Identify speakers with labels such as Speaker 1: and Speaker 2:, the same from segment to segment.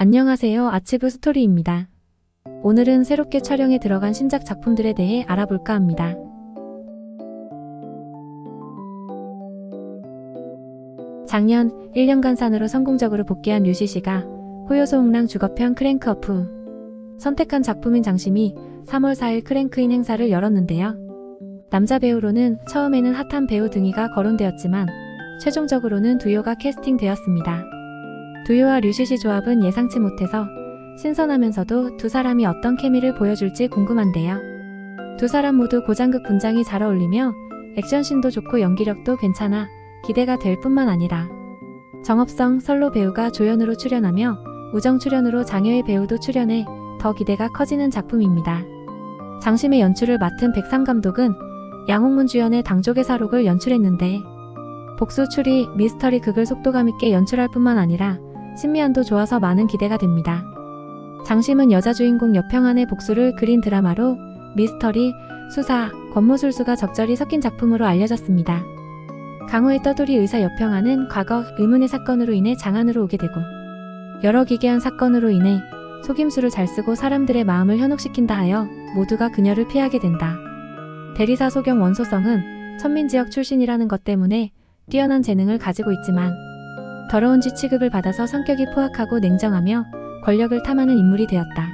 Speaker 1: 안녕하세요. 아치브 스토리입니다. 오늘은 새롭게 촬영에 들어간 신작 작품들에 대해 알아볼까 합니다. 작년 1년간 산으로 성공적으로 복귀한 류시시가 호요소응랑 주거편 크랭크어프 선택한 작품인 장심이 3월 4일 크랭크인 행사를 열었는데요. 남자 배우로는 처음에는 핫한 배우 등이가 거론되었지만 최종적으로는 두요가 캐스팅되었습니다. 두요와 류시시 조합은 예상치 못해서 신선하면서도 두 사람이 어떤 케미를 보여줄지 궁금한데요. 두 사람 모두 고장극 분장이 잘 어울리며 액션씬도 좋고 연기력도 괜찮아 기대가 될 뿐만 아니라 정업성 설로 배우가 조연으로 출연하며 우정 출연으로 장혜의 배우도 출연해 더 기대가 커지는 작품입니다. 장심의 연출을 맡은 백상 감독은 양홍문 주연의 당족의 사록을 연출했는데 복수 추리, 미스터리 극을 속도감 있게 연출할 뿐만 아니라 신미안도 좋아서 많은 기대가 됩니다. 장심은 여자 주인공 여평안의 복수를 그린 드라마로 미스터리, 수사, 권모술수가 적절히 섞인 작품으로 알려졌습니다. 강호의 떠돌이 의사 여평안은 과거 의문의 사건으로 인해 장안으로 오게 되고 여러 기괴한 사건으로 인해 속임수를 잘 쓰고 사람들의 마음을 현혹시킨다 하여 모두가 그녀를 피하게 된다. 대리사 소경 원소성은 천민지역 출신이라는 것 때문에 뛰어난 재능을 가지고 있지만 더러운 쥐 취급을 받아서 성격이 포악하고 냉정하며 권력을 탐하는 인물이 되었다.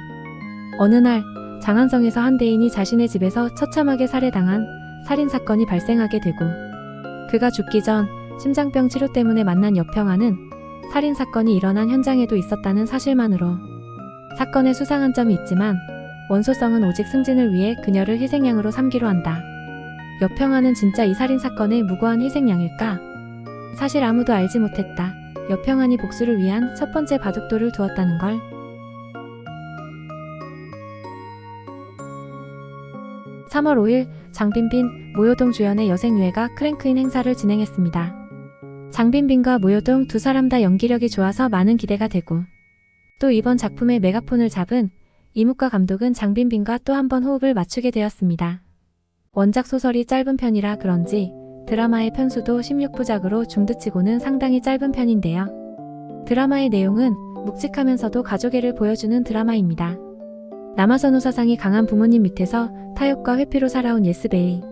Speaker 1: 어느 날 장안성에서 한 대인이 자신의 집에서 처참하게 살해당한 살인사건이 발생하게 되고 그가 죽기 전 심장병 치료 때문에 만난 여평안은 살인사건이 일어난 현장에도 있었다는 사실만으로 사건에 수상한 점이 있지만 원소성은 오직 승진을 위해 그녀를 희생양으로 삼기로 한다. 여평안은 진짜 이 살인사건의 무고한 희생양일까? 사실 아무도 알지 못했다. 여평안이 복수를 위한 첫 번째 바둑돌을 두었다는 걸. (3월 5일) 장빈빈, 모요동 주연의 여생유해가 크랭크인 행사를 진행했습니다. 장빈빈과 모요동 두 사람 다 연기력이 좋아서 많은 기대가 되고 또 이번 작품의 메가폰을 잡은 이묵과 감독은 장빈빈과 또 한 번 호흡을 맞추게 되었습니다. 원작 소설이 짧은 편이라 그런지 드라마의 편수도 16부작으로 중드치고는 상당히 짧은 편인데요. 드라마의 내용은 묵직하면서도 가족애를 보여주는 드라마입니다. 남아선호 사상이 강한 부모님 밑에서 타협과 회피로 살아온 예스베이.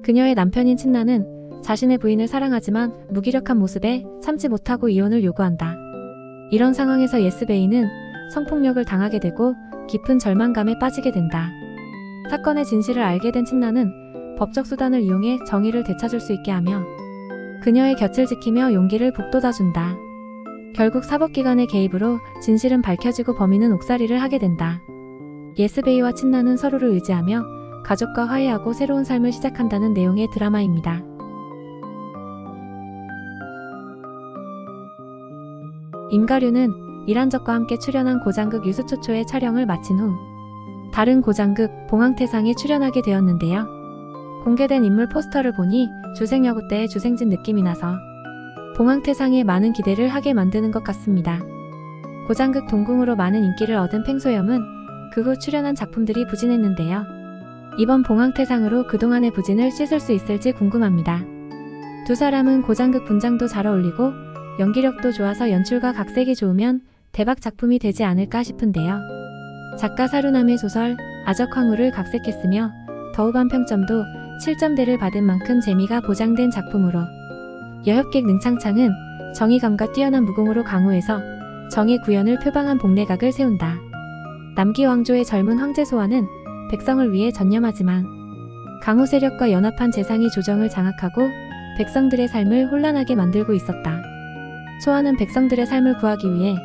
Speaker 1: 그녀의 남편인 친나는 자신의 부인을 사랑하지만 무기력한 모습에 참지 못하고 이혼을 요구한다. 이런 상황에서 예스베이는 성폭력을 당하게 되고 깊은 절망감에 빠지게 된다. 사건의 진실을 알게 된 친나는 법적 수단을 이용해 정의를 되찾을 수 있게 하며 그녀의 곁을 지키며 용기를 북돋아준다. 결국 사법기관의 개입으로 진실은 밝혀지고 범인은 옥살이를 하게 된다. 예스베이와 친나는 서로를 의지하며 가족과 화해하고 새로운 삶을 시작한다는 내용의 드라마입니다. 임가류는 이란적과 함께 출연한 고장극 유수초초의 촬영을 마친 후 다른 고장극 봉황태상에 출연하게 되었는데요. 공개된 인물 포스터를 보니 주생여고 때의 주생진 느낌이 나서 봉황태상에 많은 기대를 하게 만드는 것 같습니다. 고장극 동궁으로 많은 인기를 얻은 팽소염은 그 후 출연한 작품들이 부진했는데요. 이번 봉황태상으로 그동안의 부진을 씻을 수 있을지 궁금합니다. 두 사람은 고장극 분장도 잘 어울리고 연기력도 좋아서 연출과 각색이 좋으면 대박 작품이 되지 않을까 싶은데요. 작가 사루남의 소설 아적황후를 각색했으며 더우반 평점도 7점대를 받은 만큼 재미가 보장된 작품으로 여협객 능창창은 정의감과 뛰어난 무공으로 강호에서 정의 구현을 표방한 복례각을 세운다. 남기 왕조의 젊은 황제 소환은 백성을 위해 전념하지만 강호 세력과 연합한 재상이 조정을 장악하고 백성들의 삶을 혼란하게 만들고 있었다. 소환은 백성들의 삶을 구하기 위해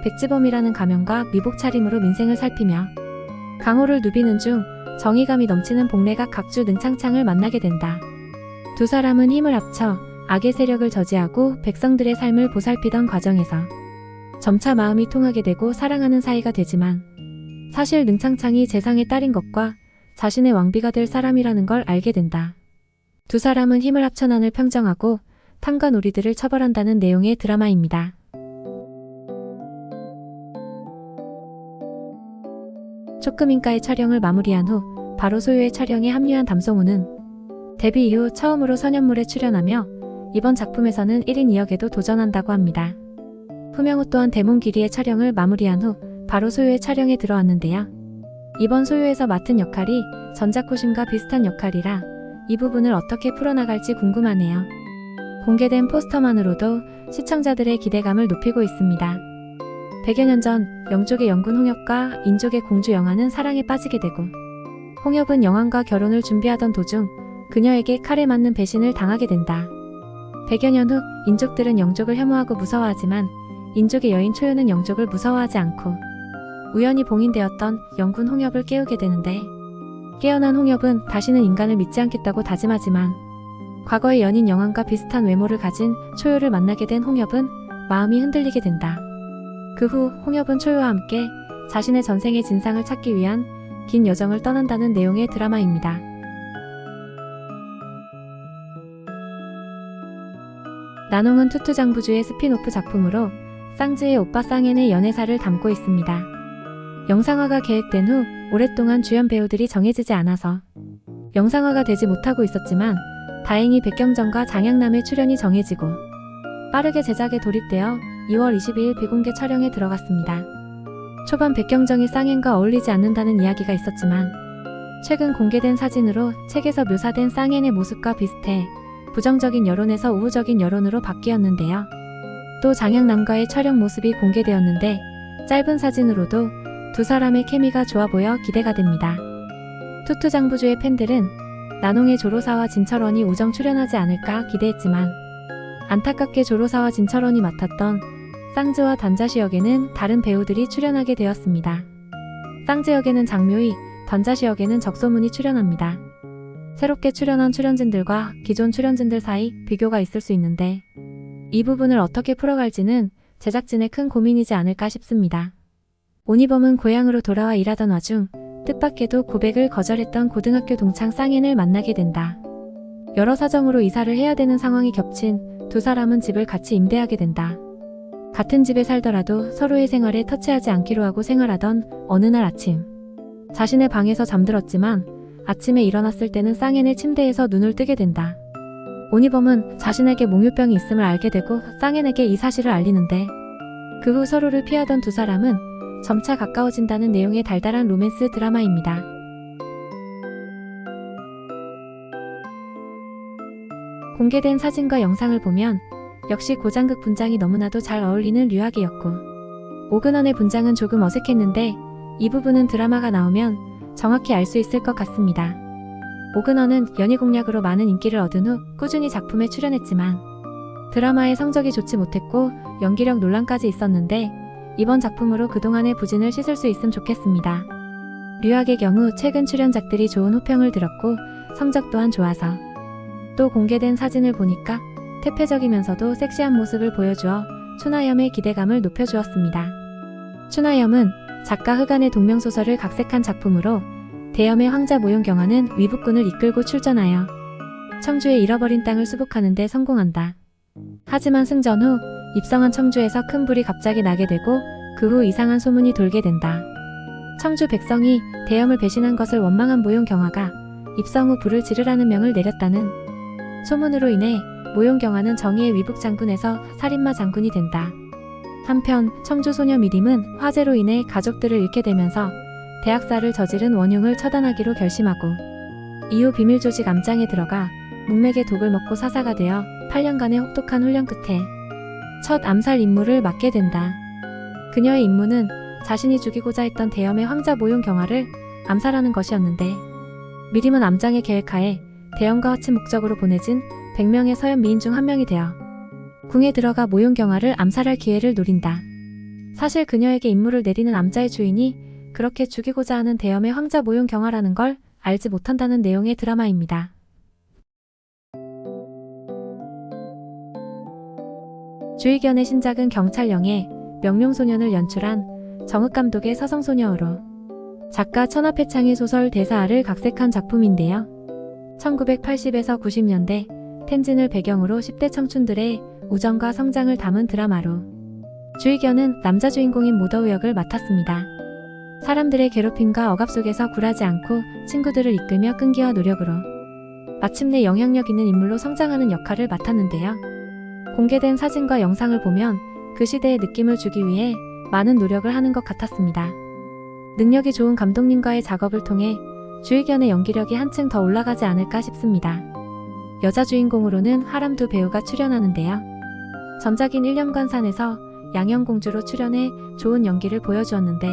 Speaker 1: 백지범이라는 가명과 미복 차림으로 민생을 살피며 강호를 누비는 중 정의감이 넘치는 복례각 각주 능창창을 만나게 된다. 두 사람은 힘을 합쳐 악의 세력을 저지하고 백성들의 삶을 보살피던 과정에서 점차 마음이 통하게 되고 사랑하는 사이가 되지만 사실 능창창이 재상의 딸인 것과 자신의 왕비가 될 사람이라는 걸 알게 된다. 두 사람은 힘을 합쳐 난을 평정하고 탐과 놀이들을 처벌한다는 내용의 드라마입니다. 초크민가의 촬영을 마무리한 후 바로 소유의 촬영에 합류한 담송우는 데뷔 이후 처음으로 선연물에 출연하며 이번 작품에서는 1인 2역에도 도전한다고 합니다. 후명호 또한 대몬 기리의 촬영을 마무리한 후 바로 소요의 촬영에 들어왔는데요. 이번 소요에서 맡은 역할이 전작호심과 비슷한 역할이라 이 부분을 어떻게 풀어나갈지 궁금하네요. 공개된 포스터만으로도 시청자들의 기대감을 높이고 있습니다. 100여 년 전 영족의 영군 홍엽과 인족의 공주 영화는 사랑에 빠지게 되고, 홍엽은 영왕과 결혼을 준비하던 도중 그녀에게 칼에 맞는 배신을 당하게 된다. 100여 년 후 인족들은 영족을 혐오하고 무서워하지만 인족의 여인 초요는 영족을 무서워하지 않고 우연히 봉인되었던 영군 홍엽을 깨우게 되는데, 깨어난 홍엽은 다시는 인간을 믿지 않겠다고 다짐하지만 과거의 연인 영왕과 비슷한 외모를 가진 초요를 만나게 된 홍엽은 마음이 흔들리게 된다. 그 후 홍엽은 초요와 함께 자신의 전생의 진상을 찾기 위한 긴 여정을 떠난다는 내용의 드라마입니다. 난홍은 투투장부주의 스핀오프 작품으로 쌍즈의 오빠 쌍엔의 연애사를 담고 있습니다. 영상화가 계획된 후 오랫동안 주연 배우들이 정해지지 않아서 영상화가 되지 못하고 있었지만 다행히 백경정과 장양남의 출연이 정해지고 빠르게 제작에 돌입되어 2월 22일 비공개 촬영에 들어갔습니다. 초반 백경정이 쌍엔과 어울리지 않는다는 이야기가 있었지만 최근 공개된 사진으로 책에서 묘사된 쌍엔의 모습과 비슷해 부정적인 여론에서 우호적인 여론으로 바뀌었는데요. 또 장양남과의 촬영 모습이 공개되었는데 짧은 사진으로도 두 사람의 케미가 좋아 보여 기대가 됩니다. 투투장부주의 팬들은 난홍의 조로사와 진철원이 우정 출연하지 않을까 기대했지만 안타깝게 조로사와 진철원이 맡았던 쌍즈와 단자시 역에는 다른 배우들이 출연하게 되었습니다. 쌍즈 역에는 장묘희, 단자시 역에는 적소문이 출연합니다. 새롭게 출연한 출연진들과 기존 출연진들 사이 비교가 있을 수 있는데 이 부분을 어떻게 풀어갈지는 제작진의 큰 고민이지 않을까 싶습니다. 오니범은 고향으로 돌아와 일하던 와중 뜻밖에도 고백을 거절했던 고등학교 동창 쌍엔을 만나게 된다. 여러 사정으로 이사를 해야 되는 상황이 겹친 두 사람은 집을 같이 임대하게 된다. 같은 집에 살더라도 서로의 생활에 터치하지 않기로 하고 생활하던 어느 날 아침, 자신의 방에서 잠들었지만 아침에 일어났을 때는 쌍엔의 침대에서 눈을 뜨게 된다. 오니범은 자신에게 몽유병이 있음을 알게 되고 쌍엔에게 이 사실을 알리는데 그 후 서로를 피하던 두 사람은 점차 가까워진다는 내용의 달달한 로맨스 드라마입니다. 공개된 사진과 영상을 보면 역시 고장극 분장이 너무나도 잘 어울리는 류하게였고 오근원의 분장은 조금 어색했는데 이 부분은 드라마가 나오면 정확히 알 수 있을 것 같습니다. 오근원은 연희 공약으로 많은 인기를 얻은 후 꾸준히 작품에 출연했지만 드라마의 성적이 좋지 못했고 연기력 논란까지 있었는데 이번 작품으로 그동안의 부진을 씻을 수 있으면 좋겠습니다. 류학의 경우 최근 출연작들이 좋은 호평을 들었고 성적 또한 좋아서 또 공개된 사진을 보니까 퇴폐적이면서도 섹시한 모습을 보여주어 추나염의 기대감을 높여주었습니다. 추나염은 작가 흑안의 동명소설을 각색한 작품으로 대염의 황자 모용경화는 위북군을 이끌고 출전하여 청주의 잃어버린 땅을 수복하는 데 성공한다. 하지만 승전 후 입성한 청주에서 큰 불이 갑자기 나게 되고 그 후 이상한 소문이 돌게 된다. 청주 백성이 대염을 배신한 것을 원망한 모용경화가 입성 후 불을 지르라는 명을 내렸다는 소문으로 인해 모용경화는 정의의 위북 장군에서 살인마 장군이 된다. 한편 청주 소녀 미림은 화재로 인해 가족들을 잃게 되면서 대학살을 저지른 원흉을 처단하기로 결심하고 이후 비밀조직 암장에 들어가 문맥의 독을 먹고 사사가 되어 8년간의 혹독한 훈련 끝에 첫 암살 임무를 맡게 된다. 그녀의 임무는 자신이 죽이고자 했던 대염의 황자 모용경화를 암살하는 것이었는데 미림은 암장의 계획하에 대염과 화친 목적으로 보내진 100명의 서현 미인 중 한 명이 되어 궁에 들어가 모용경화를 암살할 기회를 노린다. 사실 그녀에게 임무를 내리는 암자의 주인이 그렇게 죽이고자 하는 대염의 황자 모용경화라는 걸 알지 못한다는 내용의 드라마입니다. 주의견의 신작은 경찰령의 명룡소년을 연출한 정흑 감독의 서성소녀로 작가 천하패창의 소설 대사아를 각색한 작품인데요. 1980에서 90년대 텐진을 배경으로 10대 청춘들의 우정과 성장을 담은 드라마로 주의견은 남자 주인공인 모더우 역을 맡았습니다. 사람들의 괴롭힘과 억압 속에서 굴하지 않고 친구들을 이끌며 끈기와 노력으로 마침내 영향력 있는 인물로 성장하는 역할을 맡았는데요. 공개된 사진과 영상을 보면 그 시대의 느낌을 주기 위해 많은 노력을 하는 것 같았습니다. 능력이 좋은 감독님과의 작업을 통해 주의견의 연기력이 한층 더 올라가지 않을까 싶습니다. 여자 주인공으로는 하람두 배우가 출연하는데요. 전작인 1년간산에서 양형공주로 출연해 좋은 연기를 보여주었는데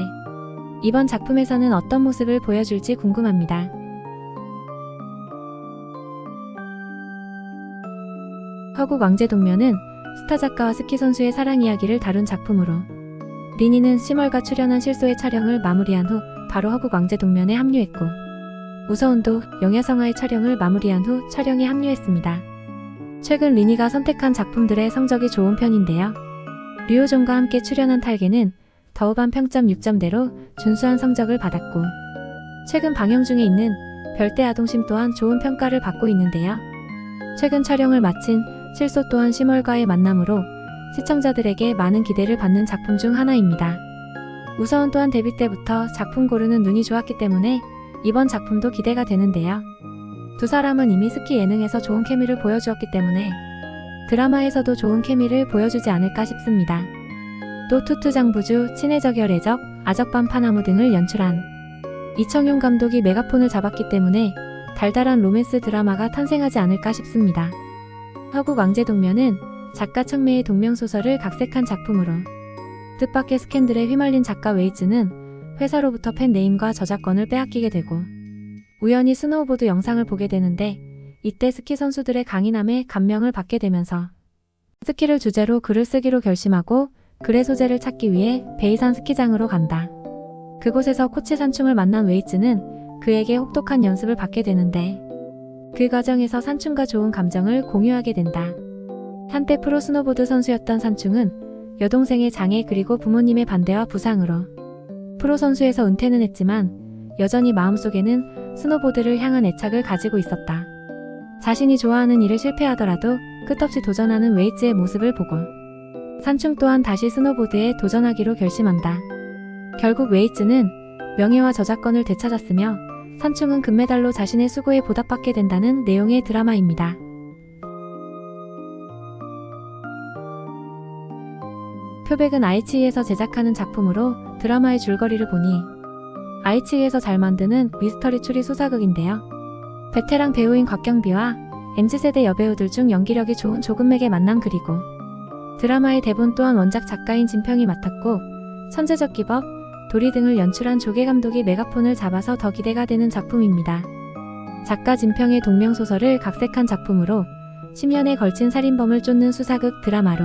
Speaker 1: 이번 작품에서는 어떤 모습을 보여줄지 궁금합니다. 허국 왕제동면은 스타 작가와 스키 선수의 사랑 이야기를 다룬 작품으로 리니는 시멀과 출연한 실소의 촬영을 마무리한 후 바로 허국 왕제동면에 합류했고 우서운도 영야성화의 촬영을 마무리한 후 촬영에 합류했습니다. 최근 리니가 선택한 작품들의 성적이 좋은 편인데요. 류호종과 함께 출연한 탈계는 더우반 평점 6점대로 준수한 성적을 받았고 최근 방영 중에 있는 별대 아동심 또한 좋은 평가를 받고 있는데요. 최근 촬영을 마친 실소 또한 시멀과의 만남으로 시청자들에게 많은 기대를 받는 작품 중 하나입니다. 우서운 또한 데뷔 때부터 작품 고르는 눈이 좋았기 때문에 이번 작품도 기대가 되는데요. 두 사람은 이미 스키 예능에서 좋은 케미를 보여주었기 때문에 드라마에서도 좋은 케미를 보여주지 않을까 싶습니다. 또 투투장부주, 친해적열애적, 아적밤 파나무 등을 연출한 이청용 감독이 메가폰을 잡았기 때문에 달달한 로맨스 드라마가 탄생하지 않을까 싶습니다. 허국 왕제동면은 작가 청매의 동명소설을 각색한 작품으로 뜻밖의 스캔들에 휘말린 작가 웨이즈는 회사로부터 팬네임과 저작권을 빼앗기게 되고 우연히 스노우보드 영상을 보게 되는데 이때 스키 선수들의 강인함에 감명을 받게 되면서 스키를 주제로 글을 쓰기로 결심하고 글의 소재를 찾기 위해 베이산 스키장으로 간다. 그곳에서 코치 산충을 만난 웨이츠는 그에게 혹독한 연습을 받게 되는데 그 과정에서 산충과 좋은 감정을 공유하게 된다. 한때 프로 스노보드 선수였던 산충은 여동생의 장애 그리고 부모님의 반대와 부상으로 프로 선수에서 은퇴는 했지만 여전히 마음속에는 스노보드를 향한 애착을 가지고 있었다. 자신이 좋아하는 일을 실패하더라도 끝없이 도전하는 웨이츠의 모습을 보고 산충 또한 다시 스노보드에 도전하기로 결심한다. 결국 웨이츠는 명예와 저작권을 되찾았으며 산충은 금메달로 자신의 수고에 보답받게 된다는 내용의 드라마입니다. 표백은 아이치이에서 제작하는 작품으로 드라마의 줄거리를 보니 아이치이에서 잘 만드는 미스터리 추리 소사극인데요. 베테랑 배우인 곽경비와 MZ세대 여배우들 중 연기력이 좋은 조금맥의 만남 그리고 드라마의 대본 또한 원작 작가인 진평이 맡았고 천재적 기법, 도리 등을 연출한 조계 감독이 메가폰을 잡아서 더 기대가 되는 작품입니다. 작가 진평의 동명소설을 각색한 작품으로 10년에 걸친 살인범을 쫓는 수사극 드라마로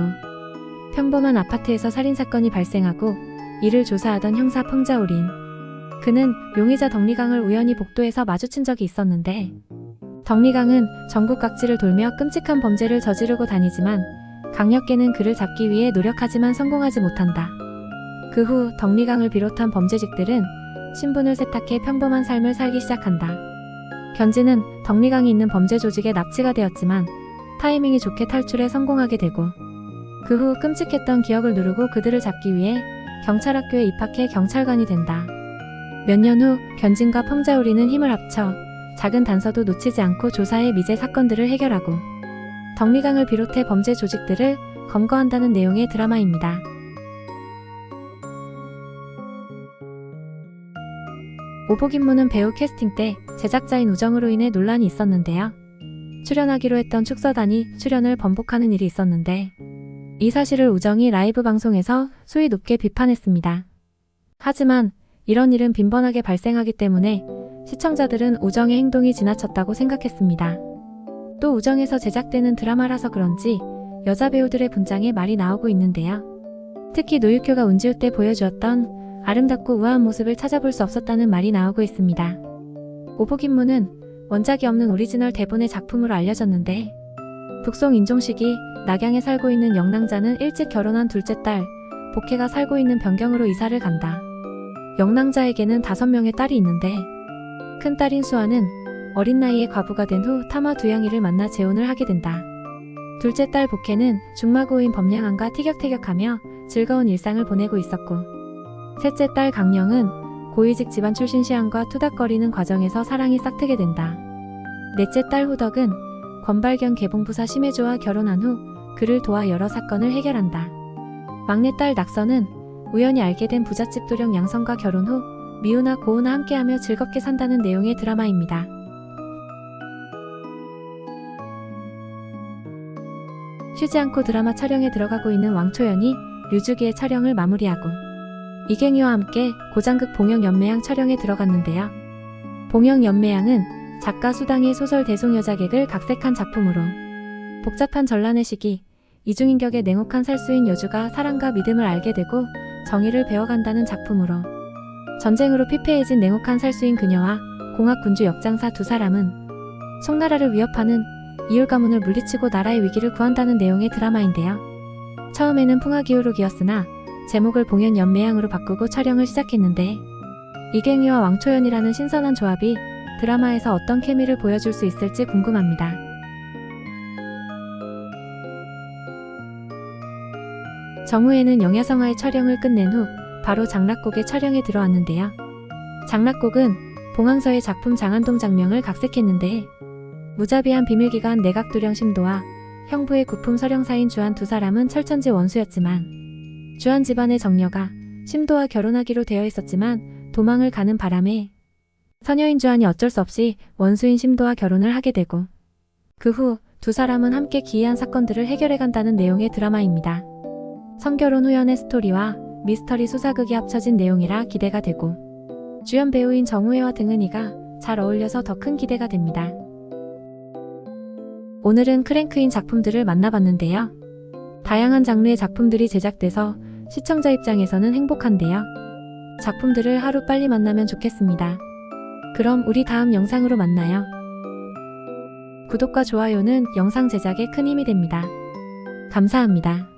Speaker 1: 평범한 아파트에서 살인사건이 발생하고 이를 조사하던 형사 펑자오린 그는 용의자 덕리강을 우연히 복도에서 마주친 적이 있었는데 덕리강은 전국 각지를 돌며 끔찍한 범죄를 저지르고 다니지만 강력계는 그를 잡기 위해 노력하지만 성공하지 못한다. 그 후 덕리강을 비롯한 범죄직들은 신분을 세탁해 평범한 삶을 살기 시작한다. 견지는 덕리강이 있는 범죄 조직에 납치가 되었지만 타이밍이 좋게 탈출에 성공하게 되고 그 후 끔찍했던 기억을 누르고 그들을 잡기 위해 경찰학교에 입학해 경찰관이 된다. 몇 년 후 견진과 펑자우리는 힘을 합쳐 작은 단서도 놓치지 않고 조사해 미제 사건들을 해결하고 덕리강을 비롯해 범죄 조직들을 검거한다는 내용의 드라마입니다. 오복임무는 배우 캐스팅 때 제작자인 우정으로 인해 논란이 있었는데요. 출연하기로 했던 축서단이 출연을 번복하는 일이 있었는데 이 사실을 우정이 라이브 방송에서 수위 높게 비판했습니다. 하지만 이런 일은 빈번하게 발생하기 때문에 시청자들은 우정의 행동이 지나쳤다고 생각했습니다. 또 우정에서 제작되는 드라마라서 그런지 여자 배우들의 분장에 말이 나오고 있는데요. 특히 노유쿄가 운지우 때 보여주었던 아름답고 우아한 모습을 찾아볼 수 없었다는 말이 나오고 있습니다. 오복임무는 원작이 없는 오리지널 대본의 작품으로 알려졌는데 북송 인종식이 낙양에 살고 있는 영랑자는 일찍 결혼한 둘째 딸 복혜가 살고 있는 변경으로 이사를 간다. 영랑자에게는 5명의 딸이 있는데 큰딸인 수아는 어린 나이에 과부가 된 후 타마 두양이를 만나 재혼을 하게 된다. 둘째 딸 복혜는 중마고인 범량한과 티격태격하며 즐거운 일상을 보내고 있었고 셋째 딸 강령은 고위직 집안 출신 시안과 투닥거리는 과정에서 사랑이 싹트게 된다. 넷째 딸 후덕은 권발견 개봉부사 심혜조와 결혼한 후 그를 도와 여러 사건을 해결한다. 막내딸 낙서는 우연히 알게 된 부잣집 도령 양성과 결혼 후 미우나 고우나 함께하며 즐겁게 산다는 내용의 드라마입니다. 쉬지 않고 드라마 촬영에 들어가고 있는 왕초연이 류주기의 촬영을 마무리하고 이경희와 함께 고장극 봉영연매양 촬영에 들어갔는데요. 봉영연매양은 작가 수당의 소설 대송여자객을 각색한 작품으로 복잡한 전란의 시기, 이중인격의 냉혹한 살수인 여주가 사랑과 믿음을 알게 되고 정의를 배워간다는 작품으로 전쟁으로 피폐해진 냉혹한 살수인 그녀와 공학군주 역장사 두 사람은 송나라를 위협하는 이율 가문을 물리치고 나라의 위기를 구한다는 내용의 드라마인데요. 처음에는 풍화기후록이었으나 제목을 봉연연매양으로 바꾸고 촬영을 시작했는데 이경희와 왕초연이라는 신선한 조합이 드라마에서 어떤 케미를 보여줄 수 있을지 궁금합니다. 정우회는 영야성화의 촬영을 끝낸 후 바로 장락곡의 촬영에 들어왔는데요. 장락곡은 봉황서의 작품 장안동 장명을 각색했는데 무자비한 비밀기관 내각도령 심도와 형부의 구품 서령사인 주한 두 사람은 철천지 원수였지만 주한 집안의 정녀가 심도와 결혼하기로 되어 있었지만 도망을 가는 바람에 서녀인 주한이 어쩔 수 없이 원수인 심도와 결혼을 하게 되고 그 후 두 사람은 함께 기이한 사건들을 해결해간다는 내용의 드라마입니다. 성결혼 후연의 스토리와 미스터리 수사극이 합쳐진 내용이라 기대가 되고 주연 배우인 정우회와 등은이가 잘 어울려서 더 큰 기대가 됩니다. 오늘은 크랭크인 작품들을 만나봤는데요. 다양한 장르의 작품들이 제작돼서 시청자 입장에서는 행복한데요. 작품들을 하루 빨리 만나면 좋겠습니다. 그럼 우리 다음 영상으로 만나요. 구독과 좋아요는 영상 제작에 큰 힘이 됩니다. 감사합니다.